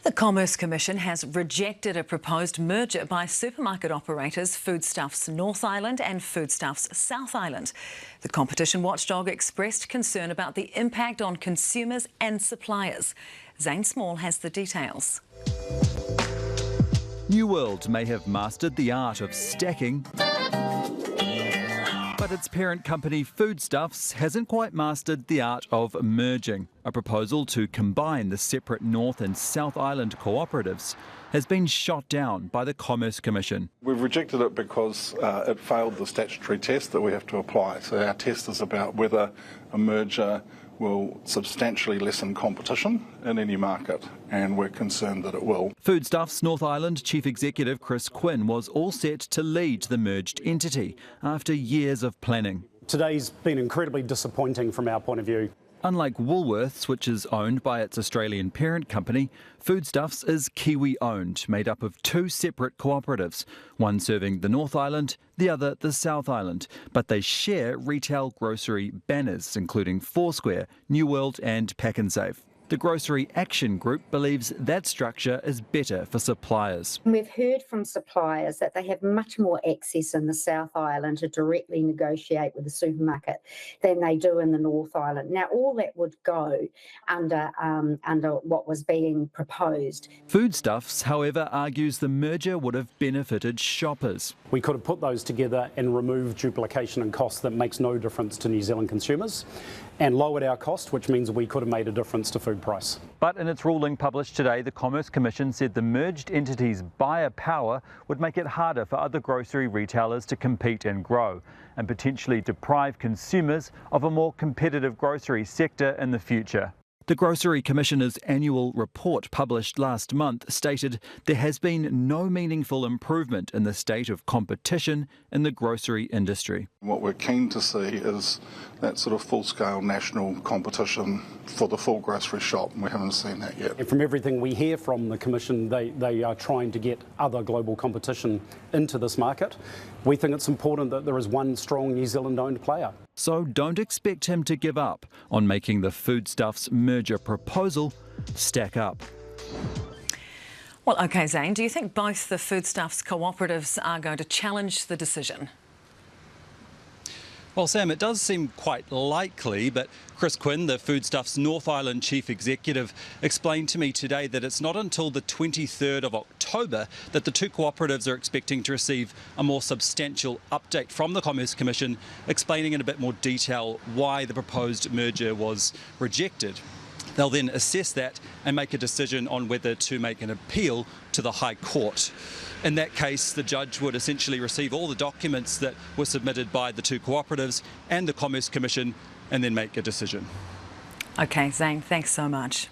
The Commerce Commission has rejected a proposed merger by supermarket operators Foodstuffs North Island and Foodstuffs South Island. The competition watchdog expressed concern about the impact on consumers and suppliers. Zane Small has the details. New World may have mastered the art of stacking, but its parent company Foodstuffs hasn't quite mastered the art of merging. A proposal to combine the separate North and South Island cooperatives has been shot down by the Commerce Commission. We've rejected it because it failed the statutory test that we have to apply. So our test is about whether a merger will substantially lessen competition in any market, and we're concerned that it will. Foodstuffs North Island Chief Executive Chris Quinn was all set to lead the merged entity after years of planning. Today's been incredibly disappointing from our point of view. Unlike Woolworths, which is owned by its Australian parent company, Foodstuffs is Kiwi-owned, made up of two separate cooperatives, one serving the North Island, the other the South Island. But they share retail grocery banners, including Foursquare, New World and Pack 'n Save. The Grocery Action Group believes that structure is better for suppliers. We've heard from suppliers that they have much more access in the South Island to directly negotiate with the supermarket than they do in the North Island. Now, all that would go under what was being proposed. Foodstuffs, however, argues the merger would have benefited shoppers. We could have put those together and removed duplication and cost that makes no difference to New Zealand consumers, and lowered our cost, which means we could have made a difference to food price. But in its ruling published today, the Commerce Commission said the merged entity's buyer power would make it harder for other grocery retailers to compete and grow, and potentially deprive consumers of a more competitive grocery sector in the future. The Grocery Commissioner's annual report published last month stated there has been no meaningful improvement in the state of competition in the grocery industry. What we're keen to see is that sort of full-scale national competition for the full grocery shop, and we haven't seen that yet. And from everything we hear from the Commission, they are trying to get other global competition into this market. We think it's important that there is one strong New Zealand-owned player. So don't expect him to give up on making the Foodstuffs merger proposal stack up. Well, OK, Zane, do you think both the Foodstuffs cooperatives are going to challenge the decision? Well, Sam, it does seem quite likely, but Chris Quinn, the Foodstuffs North Island Chief Executive, explained to me today that it's not until the 23rd of October that the two cooperatives are expecting to receive a more substantial update from the Commerce Commission, explaining in a bit more detail why the proposed merger was rejected. They'll then assess that and make a decision on whether to make an appeal to the High Court. In that case, the judge would essentially receive all the documents that were submitted by the two cooperatives and the Commerce Commission and then make a decision. OK, Zane, thanks so much.